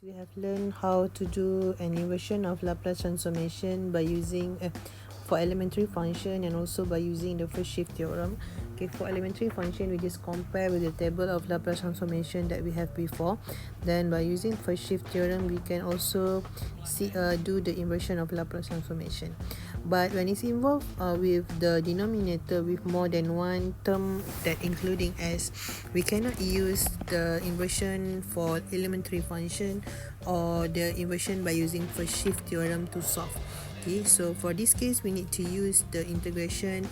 We have learned how to do an inversion of Laplace transformation by using for elementary function and also by using the first shift theorem. Okay, for elementary function, we just compare with the table of Laplace transformation that we have before. Then by using first shift theorem, we can also do the inversion of Laplace transformation. But when it's involved with the denominator with more than one term that including s, we cannot use the inversion for elementary function or the inversion by using first shift theorem to solve. Okay, so for this case, we need to use the integration.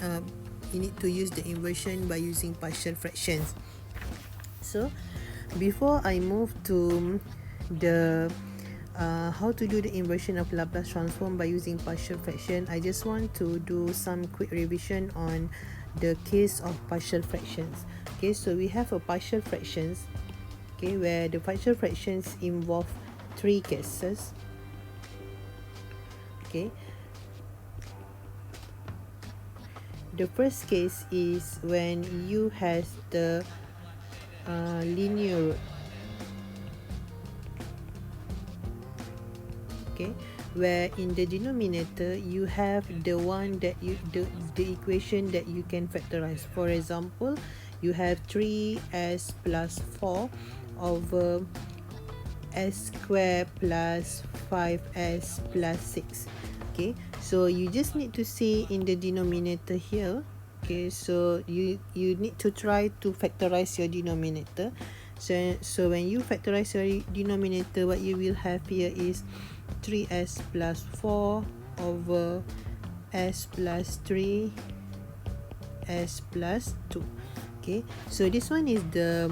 We need to use the inversion by using partial fractions. So before I move to the how to do the inversion of Laplace transform by using partial fraction, I just want to do some quick revision on the case of partial fractions. Okay, so we have a partial fractions, okay, where the partial fractions involve three cases. Okay, the first case is when u has the linear root. Okay, where in the denominator you have the one that you the equation that you can factorize. For example, you have 3s plus 4 over s squared plus 5s plus 6. Okay, so you just need to see in the denominator here. Okay, so you need to try to factorize your denominator. So when you factorize your denominator, what you will have here is 3s plus 4 over s plus 3 s plus 2. Okay, so this one is the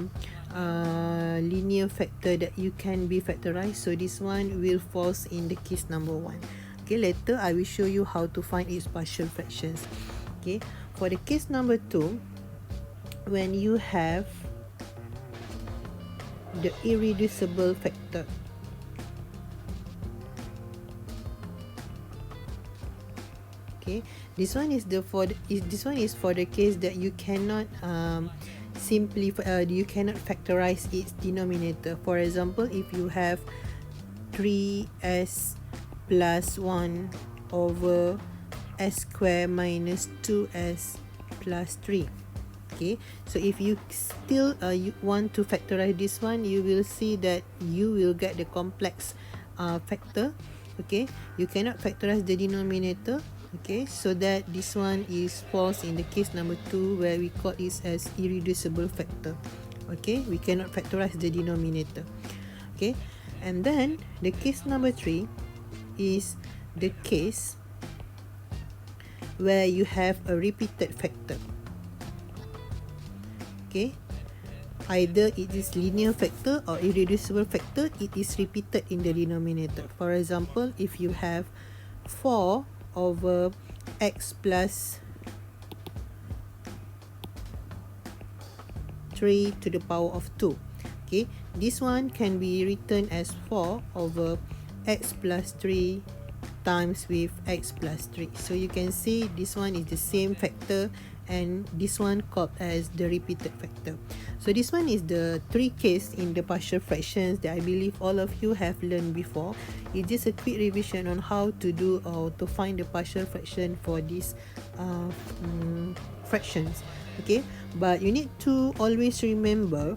linear factor that you can be factorized. So this one will falls in the case number 1. Okay, later I will show you how to find its partial fractions. Okay, for the case number 2, when you have the irreducible factor. Okay, this one is for the case that you cannot you cannot factorize its denominator. For example, if you have 3s plus 1 over s squared minus 2s plus 3. Okay, so if you still you want to factorize this one, you will see that you will get the complex factor. Okay, you cannot factorize the denominator. Okay, so that this one is false in the case number 2, where we call it as irreducible factor. Okay, we cannot factorize the denominator. Okay, and then the case number 3 is the case where you have a repeated factor. Okay, either it is linear factor or irreducible factor, it is repeated in the denominator. For example, if you have 4 over x plus 3 to the power of 2. Okay, this one can be written as 4 over x plus 3 times with x plus 3. So you can see this one is the same factor, and this one called as the repeated factor. So this one is the 3 case in the partial fractions that I believe all of you have learned before. It's just a quick revision on how to do or to find the partial fraction for these fractions. Okay, but you need to always remember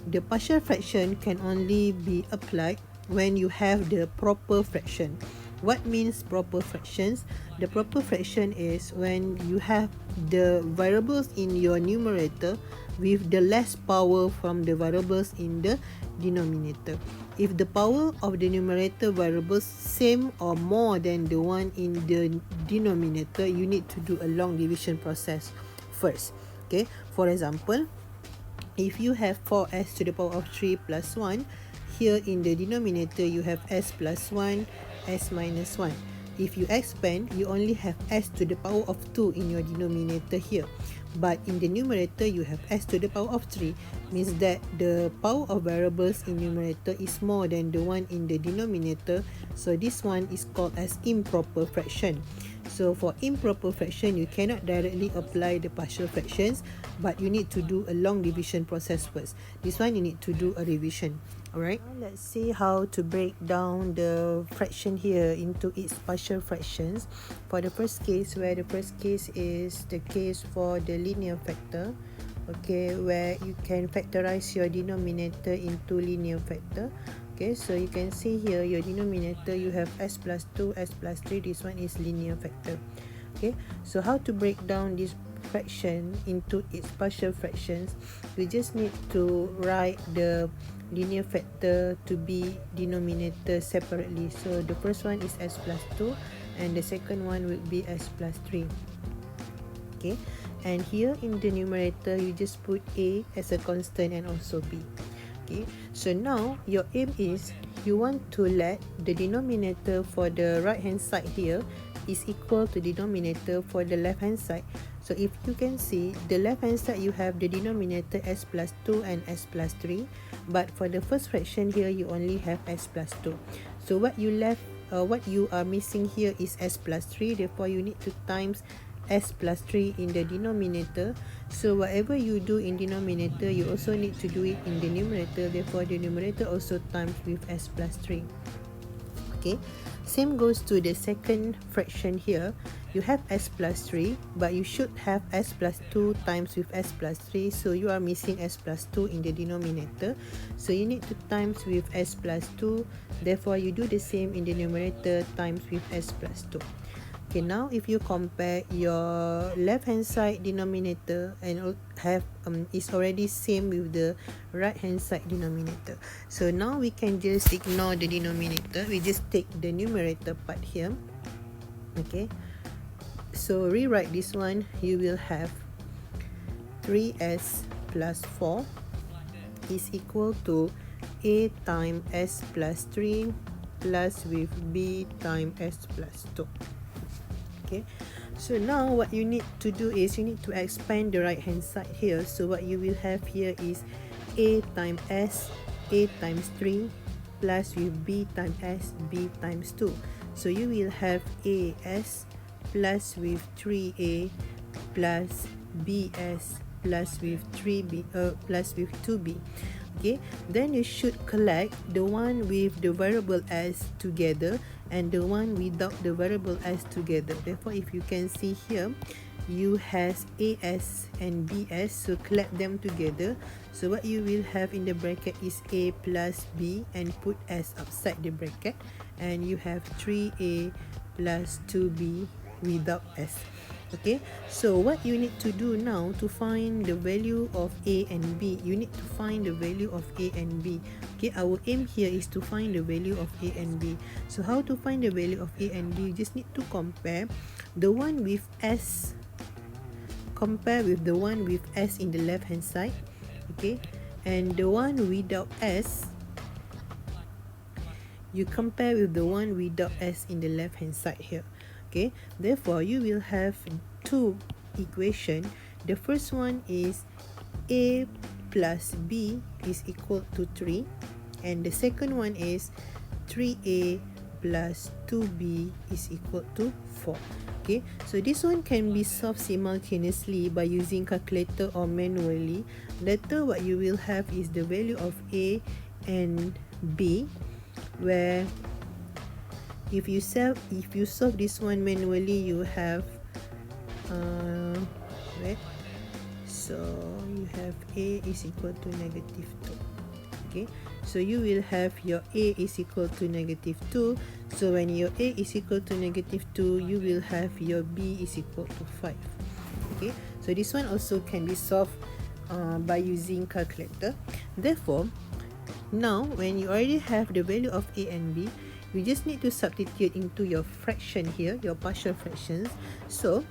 the partial fraction can only be applied when you have the proper fraction. What means proper fractions? The proper fraction is when you have the variables in your numerator with the less power from the variables in the denominator. If the power of the numerator variables same or more than the one in the denominator, you need to do a long division process first. Okay, for example, if you have 4s to the power of 3 plus 1, here in the denominator you have s plus 1, s minus 1. If you expand, you only have s to the power of 2 in your denominator here. But in the numerator, you have s to the power of 3, means that the power of variables in numerator is more than the one in the denominator. So this one is called as improper fraction. So for improper fraction, you cannot directly apply the partial fractions, but you need to do a long division process first. This one you need to do a revision. Alright, now let's see how to break down the fraction here into its partial fractions. For the first case, where the first case is the case for the linear factor, okay, where you can factorize your denominator into linear factor. Okay, so you can see here your denominator, you have s plus 2, s plus 3. This one is linear factor. Okay, so how to break down this fraction into its partial fractions? We just need to write the linear factor to be denominator separately. So the first one is s plus 2 and the second one will be s plus 3. Okay, and here in the numerator you just put a as a constant and also b. Okay, so now your aim is you want to let the denominator for the right hand side here is equal to denominator for the left hand side. So if you can see, the left hand side you have the denominator s plus 2 and s plus 3, but for the first fraction here you only have s plus 2. So what you are missing here is s plus 3, therefore you need to times s plus 3 in the denominator. So whatever you do in denominator, you also need to do it in the numerator, therefore the numerator also times with s plus 3. Okay, same goes to the second fraction here. You have s plus 3, but you should have s plus 2 times with s plus 3, so you are missing s plus 2 in the denominator, so you need to times with s plus 2, therefore you do the same in the numerator, times with s plus 2. Okay, now if you compare your left hand side denominator and have is already same with the right hand side denominator, so now we can just ignore the denominator, we just take the numerator part here. Okay, so rewrite this one, you will have 3s plus 4 is equal to a times s plus 3 plus with b times s plus 2. Okay, so now what you need to do is you need to expand the right hand side here. So what you will have here is a times s, a times 3 plus with b times s, b times 2. So you will have as plus with 3a plus bs plus with 3b plus with 2b. Okay, then you should collect the one with the variable s together and the one without the variable s together. Therefore, if you can see here, you has as and bs, so collect them together. So what you will have in the bracket is a plus b and put s outside the bracket, and you have 3a plus 2b without s. Okay, so what you need to do now to find the value of a and b, you need to find the value of a and b. Okay, our aim here is to find the value of a and b. So how to find the value of a and b? You just need to compare the one with s, compare with the one with s in the left hand side. Okay, and the one without s, you compare with the one without s in the left hand side here. Okay, therefore you will have two equation. The first one is a plus b is equal to 3, and the second one is 3a plus 2b is equal to 4. Okay, so this one can be solved simultaneously by using calculator or manually. Later what you will have is the value of a and b, where if you solve this one manually, you have so you have a is equal to negative 2. Okay, so you will have your a is equal to negative 2. So when your a is equal to negative 2, you will have your b is equal to 5. Okay, so this one also can be solved by using calculator. Therefore, now when you already have the value of a and b, you just need to substitute into your fraction here, your partial fractions. So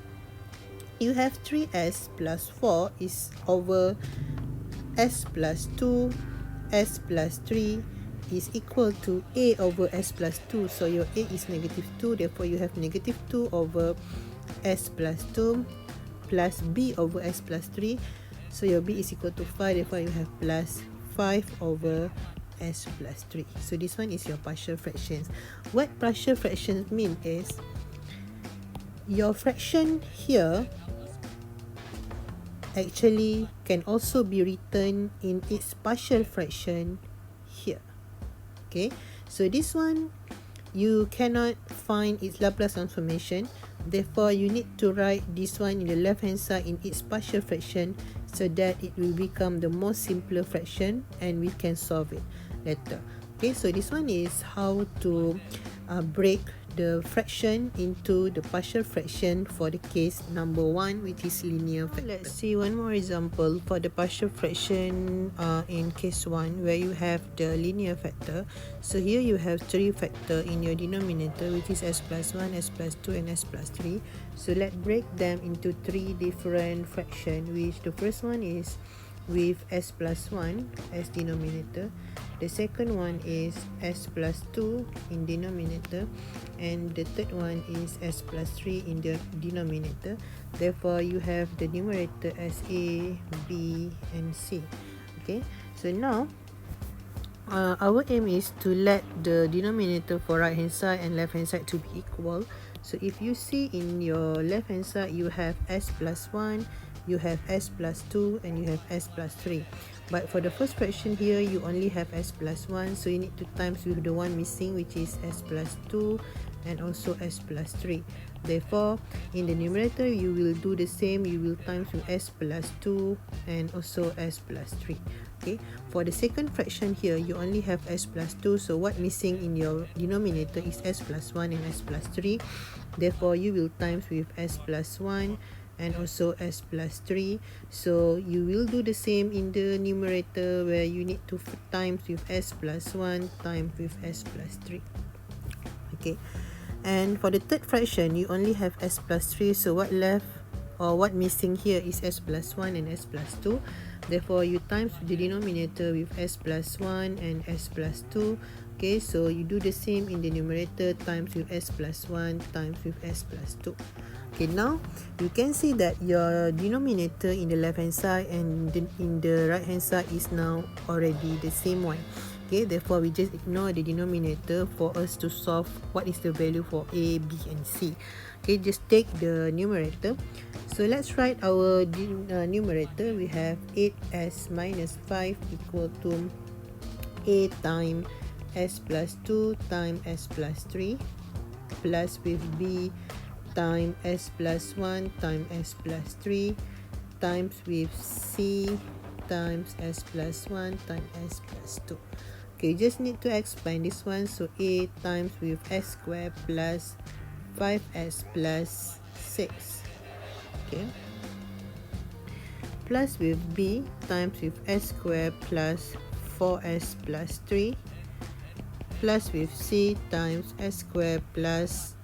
you have 3s plus 4 is over s plus 2, s plus 3 is equal to a over s plus 2. So your a is negative 2, therefore you have negative 2 over s plus 2 plus b over s plus 3. So your b is equal to 5, therefore you have plus 5 over s plus 3. So this one is your partial fractions. What partial fractions mean is your fraction here actually can also be written in its partial fraction here. Okay, so this one you cannot find its Laplace transformation, therefore you need to write this one in the left hand side in its partial fraction so that it will become the most simpler fraction and we can solve it later. Okay, so this one is how to break the fraction into the partial fraction for the case number 1, which is linear factor. Let's see one more example for the partial fraction in case 1 where you have the linear factor. So here you have 3 factor in your denominator, which is s plus 1, s plus 2 and s plus 3. So let's break them into 3 different fractions, which the first one is with s plus 1 as denominator. The second one is s plus 2 in denominator, and the third one is s plus 3 in the denominator. Therefore, you have the numerator as a, b and c. Okay, so now our aim is to let the denominator for right hand side and left hand side to be equal. So if you see in your left hand side, you have s plus 1, you have s plus 2 and you have s plus 3. But for the first fraction here, you only have s plus 1, so you need to times with the one missing, which is s plus 2 and also s plus 3. Therefore, in the numerator, you will do the same. You will times with s plus 2 and also s plus 3. Okay, for the second fraction here, you only have s plus 2, so what missing in your denominator is s plus 1 and s plus 3. Therefore, you will times with s plus 1 and also s plus 3. So you will do the same in the numerator where you need to times with s plus 1 times with s plus 3. Okay, and for the third fraction, you only have s plus 3, so what left or what missing here is s plus 1 and s plus 2. Therefore, you times the denominator with s plus 1 and s plus 2. Okay, so you do the same in the numerator times with s plus 1 times with s plus 2. Okay, now you can see that your denominator in the left hand side and in the right hand side is now already the same one. Okay, therefore we just ignore the denominator for us to solve what is the value for a, b and c. Okay, just take the numerator. So let's write our numerator. We have 8s minus 5 equal to a times s plus 2 times s plus 3 plus with b times s plus 1 times s plus 3 times with c times s plus 1 times s plus 2. Okay, you just need to expand this one. So a times with s squared plus 5s plus 6. Okay, plus with b times with s squared plus 4s plus 3 plus with c times s squared plus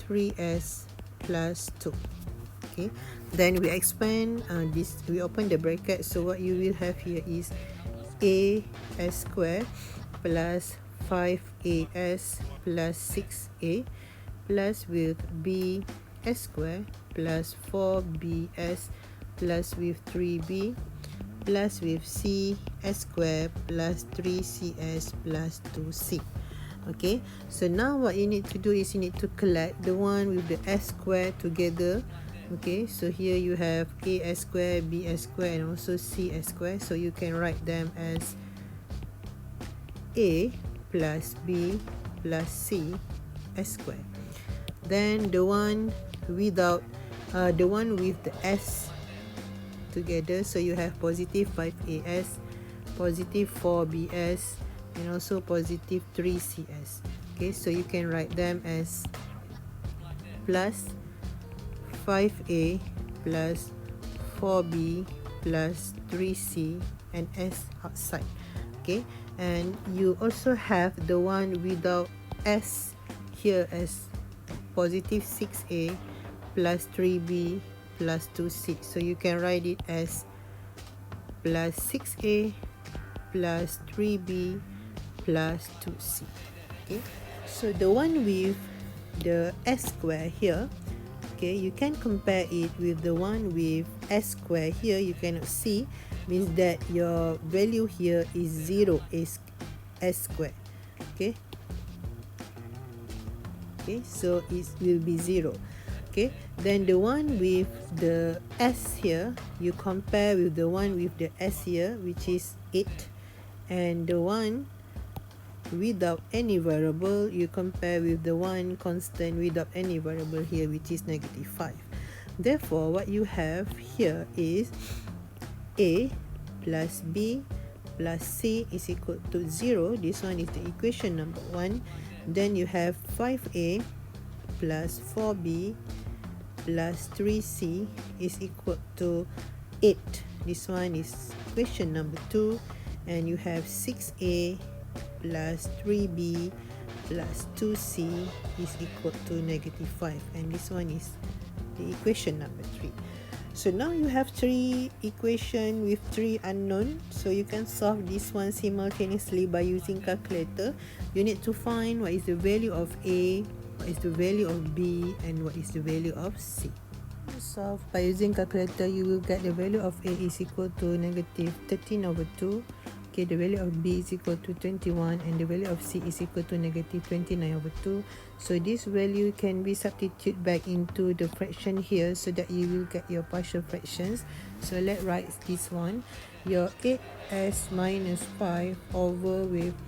3s plus 2. Okay, then we expand this, we open the bracket, so what you will have here is a s squared plus 5as plus 6a plus with b s squared plus 4bs plus with 3b plus with c s squared plus 3cs plus 2c. Okay, so now what you need to do is you need to collect the one with the s squared together. Okay, so here you have a s squared, b s squared and also c s squared, so you can write them as a plus b plus c s squared. Then the one without the one with the s together, so you have positive 5as, positive 4bs and also positive 3cs. Okay, so you can write them as plus 5a plus 4b plus 3c and s outside. Okay, and you also have the one without s here as positive 6a plus 3b plus 2c, so you can write it as plus 6a plus 3b plus 2c. Okay, so the one with the s square here, okay, you can compare it with the one with s square here. You cannot see, means that your value here is 0 is s square. Okay, so it will be 0. Okay, then the one with the s here, you compare with the one with the s here, which is 8, and the one without any variable, you compare with the one constant without any variable here, which is -5. Therefore, what you have here is a plus b plus c is equal to 0. This one is the equation number 1. Then you have 5a plus 4b plus 3c is equal to 8. This one is equation number 2. And you have 6a plus 3b plus 2c is equal to -5. And this one is the equation number 3. So now you have 3 equation with 3 unknown. So you can solve this one simultaneously by using calculator. You need to find what is the value of a, what is the value of b, and what is the value of c. To solve by using calculator, you will get the value of a is equal to -13/2. Okay, the value of b is equal to 21, and the value of c is equal to -29/2. So this value can be substituted back into the fraction here, so that you will get your partial fractions. So let's write this one. Your 8s minus 5 over with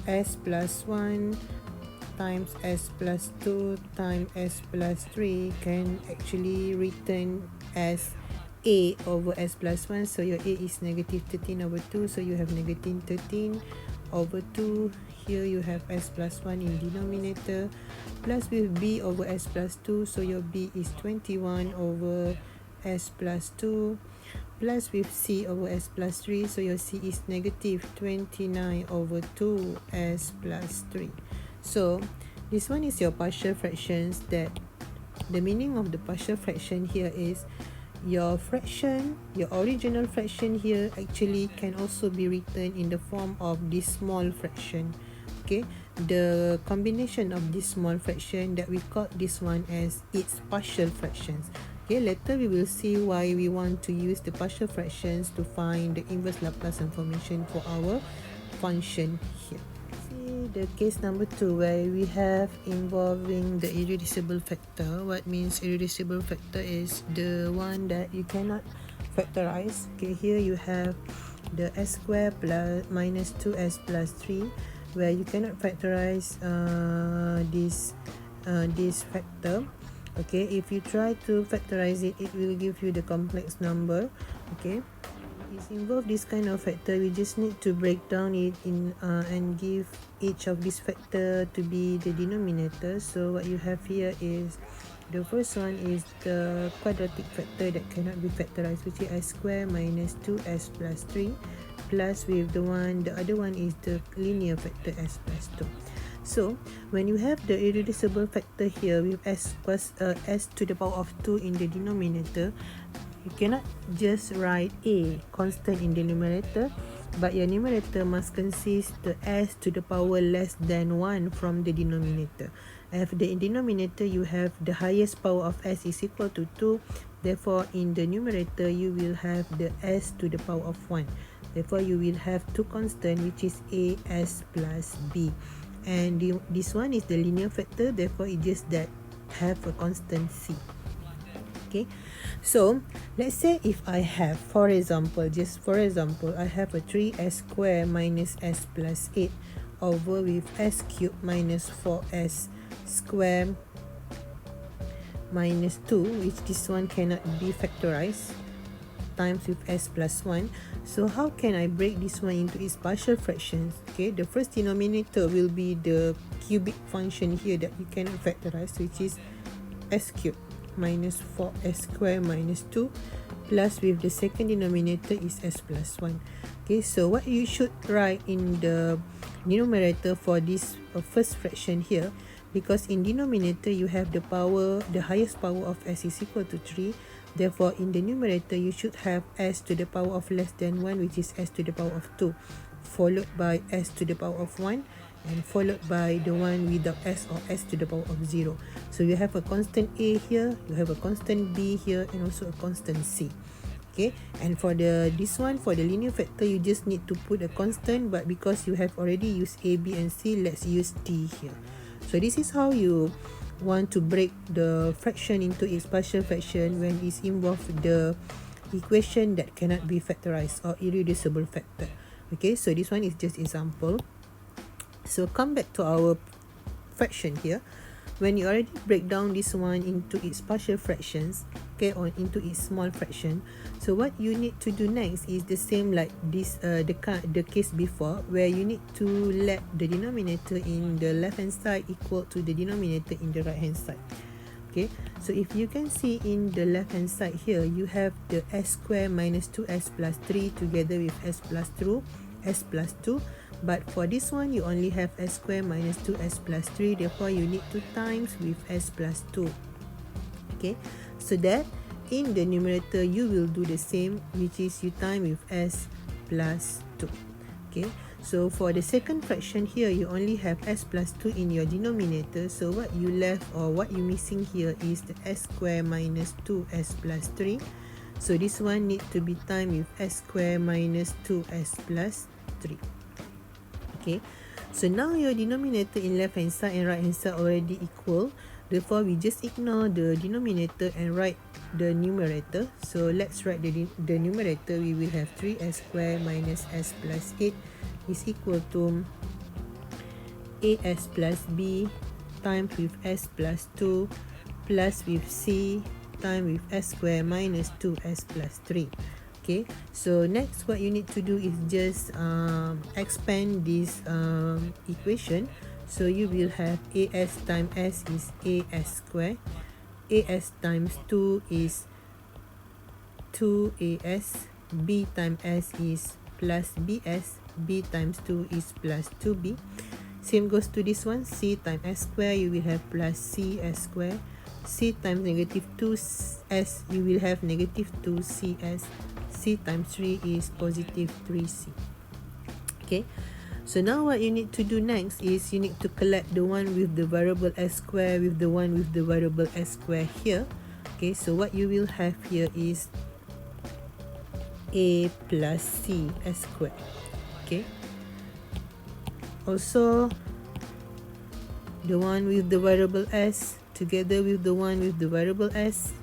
s plus 1 times s plus 2 times s plus 3 can actually written as a over s plus 1. So your a is -13/2, so you have -13/2. Here you have s plus 1 in denominator, plus with b over s plus 2, so your b is 21 over s plus 2, plus with c over s plus 3, so your c is -29/2 s plus 3. So this one is your partial fractions. That the meaning of the partial fraction here is your fraction, your original fraction here actually can also be written in the form of this small fraction. Okay, the combination of this small fraction, that we call this one as its partial fractions. Okay, later we will see why we want to use the partial fractions to find the inverse Laplace transformation for our function here. The case number 2, where we have involving the irreducible factor. What means irreducible factor is the one that you cannot factorize. Okay, here you have the s square plus minus 2s plus 3, where you cannot factorize this factor. Okay, if you try to factorize it, it will give you the complex number. Okay, is involve this kind of factor, we just need to break down it in and give each of this factor to be the denominator. So what you have here is the first one is the quadratic factor that cannot be factorized, which is s square minus 2s plus 3, plus with the other one is the linear factor s plus 2. So when you have the irreducible factor here with s to the power of 2 in the denominator, you cannot just write a constant in the numerator, but your numerator must consist the s to the power less than 1 from the denominator. If the denominator you have the highest power of s is equal to 2, therefore in the numerator you will have the s to the power of 1. Therefore you will have two constant, which is a s plus b, and this one is the linear factor, therefore it just that have a constant c. Okay, so let's say if I have, for example, I have a 3s square minus s plus 8 over with s cubed minus 4s square minus 2, which this one cannot be factorized, times with s plus 1. So how can I break this one into its partial fractions? Okay, the first denominator will be the cubic function here that you cannot factorize, which is s cubed minus 4s square minus 2, plus with the second denominator is s plus 1. Okay, so what you should write in the numerator for this first fraction here, because in denominator you have the highest power of s is equal to 3, therefore in the numerator you should have s to the power of less than 1, which is s to the power of 2, followed by s to the power of 1, and followed by the one without s, or s to the power of 0. So you have a constant a here, you have a constant b here, and also a constant c. Okay, and for this one, for the linear factor, you just need to put a constant, but because you have already used a, b, and c, let's use t here. So this is how you want to break the fraction into its partial fraction when it's involved the equation that cannot be factorized or irreducible factor. Okay, so this one is just example. So come back to our fraction here. When you already break down this one into its partial fractions, okay, or into its small fraction, so what you need to do next is the same like this the case before, where you need to let the denominator in the left hand side equal to the denominator in the right hand side. Okay, so if you can see in the left hand side here, you have the s square minus 2s plus 3 together with s plus 2, but for this one you only have s square minus 2s plus 3, therefore you need to times with s plus 2. Okay, so that in the numerator you will do the same, which is you time with s plus 2. Okay, so for the second fraction here, you only have s plus 2 in your denominator, so what you left or what you missing here is the s square minus 2s plus 3. So this one need to be timed with s square minus 2s plus 3. Okay, so now your denominator in left hand side and right hand side already equal, therefore we just ignore the denominator and write the numerator. So let's write the numerator. We will have 3s square minus s plus 8 is equal to as plus b times with s plus 2 plus with c times with s square minus 2s plus 3. Okay, so next what you need to do is just expand this equation. So you will have as times s is as square, as times 2 is 2as, b times s is plus bs, b times 2 is plus 2b. Same goes to this one, c times s square, you will have plus cs square, c times negative 2s, you will have negative 2cs, c times 3 is positive 3c. Okay, so now what you need to do next is you need to collect the one with the variable s square with the one with the variable s square here. Okay, so what you will have here is a plus c s square. Okay, also the one with the variable s together with the one with the variable s.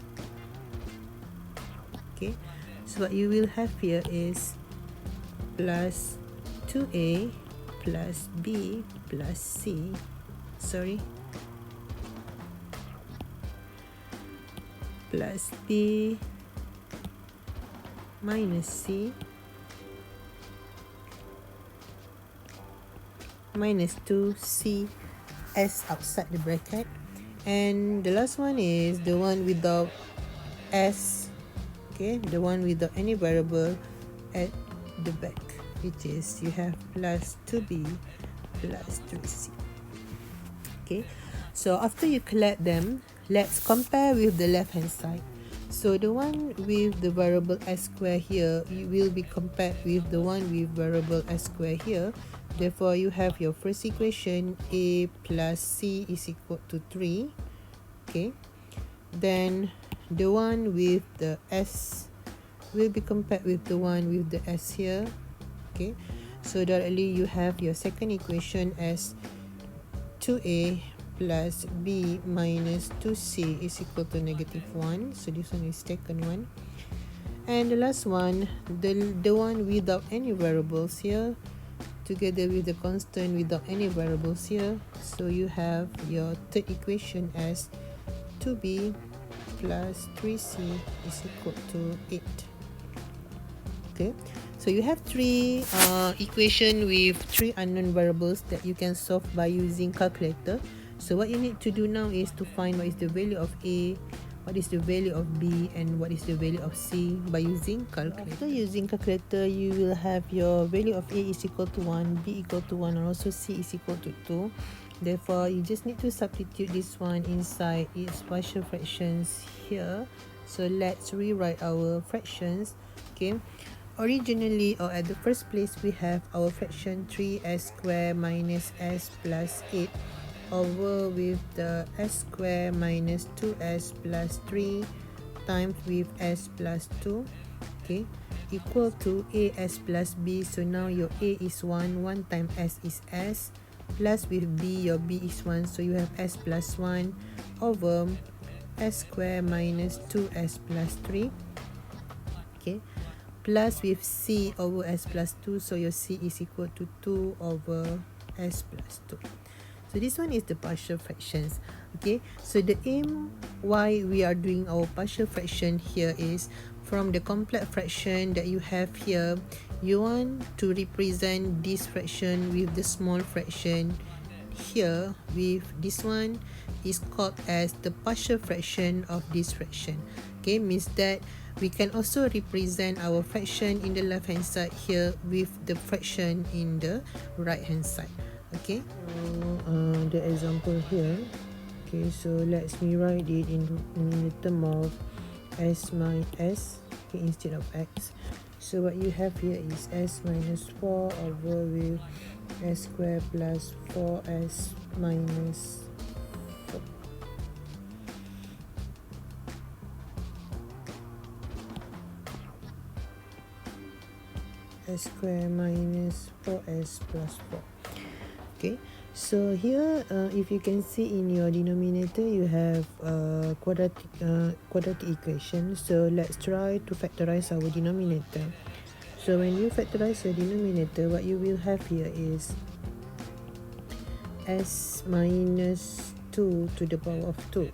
Okay, so what you will have here is plus 2a plus b plus c, plus b minus c minus 2c s outside the bracket, and the last one is the one without s. Okay, the one without any variable at the back, which is you have plus 2b plus 3c. Okay, so after you collect them, let's compare with the left hand side. So the one with the variable s square here, you will be compared with the one with variable s square here. Therefore you have your first equation, a plus c is equal to 3. Okay, then the one with the s will be compared with the one with the s here. Okay, so directly you have your second equation as 2a plus b minus 2c is equal to negative 1. So this one is second one, and the last one, the one without any variables here together with the constant without any variables here. So you have your third equation as 2b plus 3c is equal to 8. Okay, so you have three equation with three unknown variables that you can solve by using calculator. So what you need to do now is to find what is the value of a, what is the value of b, and what is the value of c by using calculator. After using calculator, you will have your value of a is equal to 1, b equal to 1, and also c is equal to 2. Therefore, you just need to substitute this one inside its partial fractions here. So let's rewrite our fractions. Okay, originally, or at the first place, we have our fraction 3s square minus s plus 8 over with the s square minus 2s plus 3 times with s plus 2. Okay, equal to as plus b. So now your a is 1 times s is s, plus with b, your b is 1, so you have s plus 1 over s square minus 2s plus 3, okay, plus with c over s plus 2, so your c is equal to 2 over s plus 2. So this one is the partial fractions. Okay, so the aim why we are doing our partial fraction here is from the complex fraction that you have here, you want to represent this fraction with the small fraction here, with this one is called as the partial fraction of this fraction. Okay, means that we can also represent our fraction in the left hand side here with the fraction in the right hand side. Okay, the example here. Okay, so let's me write it in the term of s minus s, okay, instead of x. So what you have here is s minus 4 over with s square plus 4s minus 4. S square minus 4s plus 4. Okay, so here if you can see in your denominator you have quadratic equation. So let's try to factorize our denominator. So when you factorize your denominator, what you will have here is s minus 2 to the power of 2.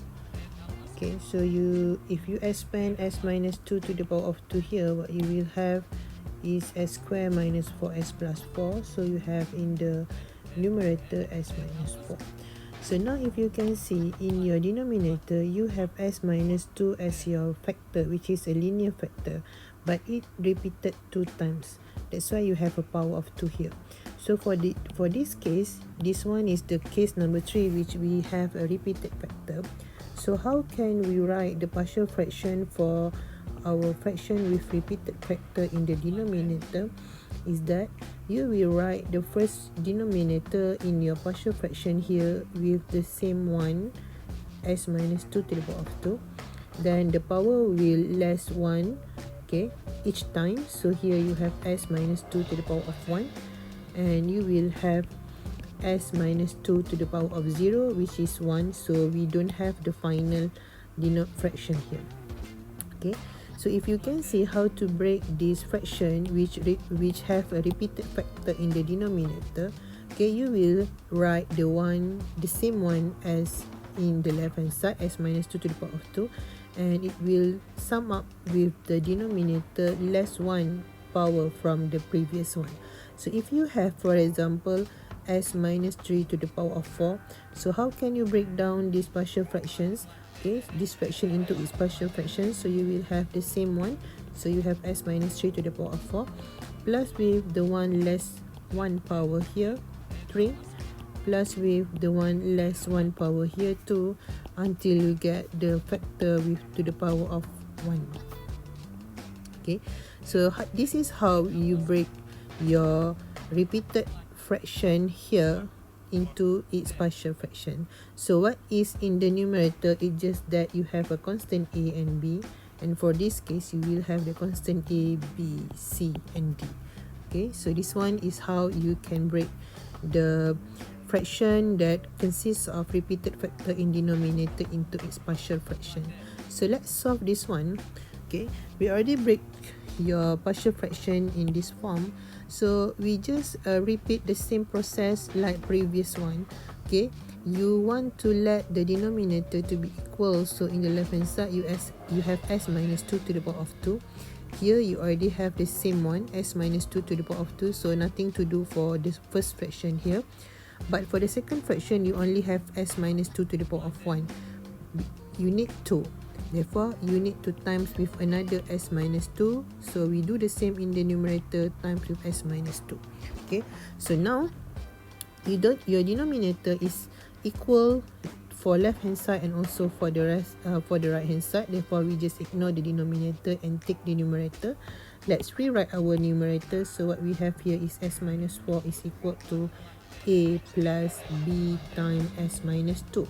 Okay, so if you expand s minus 2 to the power of 2 here, what you will have is s square minus 4s plus 4. So you have in the numerator s minus 4. So now if you can see in your denominator, you have s minus 2 as your factor, which is a linear factor, but it repeated 2 times. That's why you have a power of 2 here. So for this case, this one is the case number 3, which we have a repeated factor. So how can we write the partial fraction for our fraction with repeated factor in the denominator? Is that you will write the first denominator in your partial fraction here with the same one, s minus 2 to the power of 2. Then the power will less 1, okay, each time. So here you have s minus 2 to the power of 1, and you will have s minus 2 to the power of 0, which is 1. So we don't have the final fraction here. Okay, so if you can see how to break this fraction which have a repeated factor in the denominator, okay, you will write the same one as in the left hand side, s minus 2 to the power of 2, and it will sum up with the denominator less 1 power from the previous one. So if you have, for example, s minus 3 to the power of 4, so how can you break down these partial fractions? Okay, this fraction into its partial fraction. So you will have the same one. So you have s minus 3 to the power of 4 plus with the one less 1 power here, 3, plus with the one less 1 power here, 2, until you get the factor with to the power of 1. Okay, so this is how you break your repeated fraction here into its partial fraction. So what is in the numerator is just that you have a constant a and b, and for this case you will have the constant a, b, c and d. Okay, so this one is how you can break the fraction that consists of repeated factor in denominator into its partial fraction. So let's solve this one. Okay, we already break your partial fraction in this form, so we just repeat the same process like previous one. Okay, you want to let the denominator to be equal, so in the left hand side you have s minus 2 to the power of 2. Here you already have the same one, s minus 2 to the power of 2, so nothing to do for this first fraction here. But for the second fraction, you only have s minus 2 to the power of 1. You need 2. Therefore, you need to times with another s minus 2. So we do the same in the numerator times with s minus 2. Okay, so now your denominator is equal for left hand side and also for the right hand side. Therefore, we just ignore the denominator and take the numerator. Let's rewrite our numerator. So what we have here is s minus 4 is equal to a plus b times s minus 2.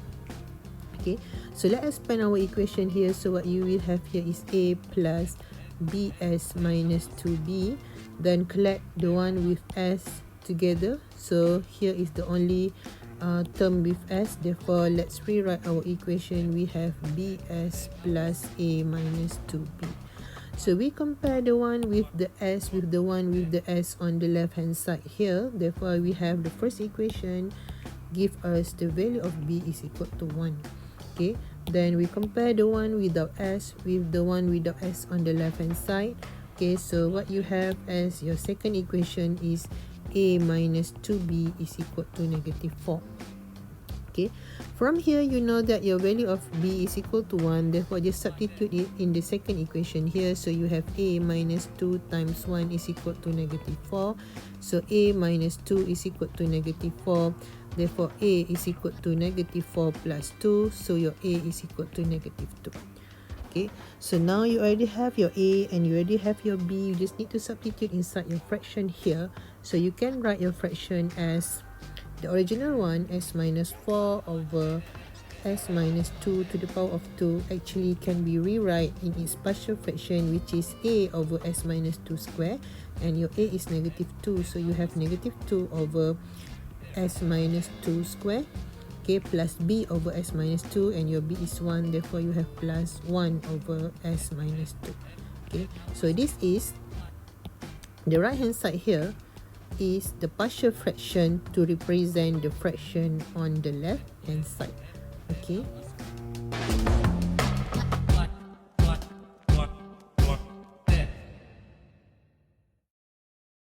Okay, so let's expand our equation here. So what you will have here is a plus bs minus 2b. Then collect the one with s together. So here is the only term with s. Therefore, let's rewrite our equation. We have bs plus a minus 2b. So we compare the one with the s with the one with the s on the left hand side here. Therefore, we have the first equation give us the value of b is equal to 1. Okay, then we compare the one without s with the one without s on the left hand side. Okay, so what you have as your second equation is a minus 2b is equal to negative 4. Okay, from here you know that your value of b is equal to 1. Therefore, just substitute it in the second equation here. So you have a minus 2 times 1 is equal to negative 4. So a minus 2 is equal to negative 4. Therefore, a is equal to negative 4 plus 2. So your a is equal to negative 2. Okay, so now you already have your a and you already have your b. You just need to substitute inside your fraction here. So you can write your fraction as the original one, s minus 4 over s minus 2 to the power of 2 actually can be rewrite in its partial fraction, which is a over s minus 2 square, and your a is negative 2. So you have negative 2 over s minus 2 square, okay, plus b over s minus 2, and your b is 1. Therefore, you have plus 1 over s minus 2. Okay, so this is the right hand side here is the partial fraction to represent the fraction on the left hand side. Okay,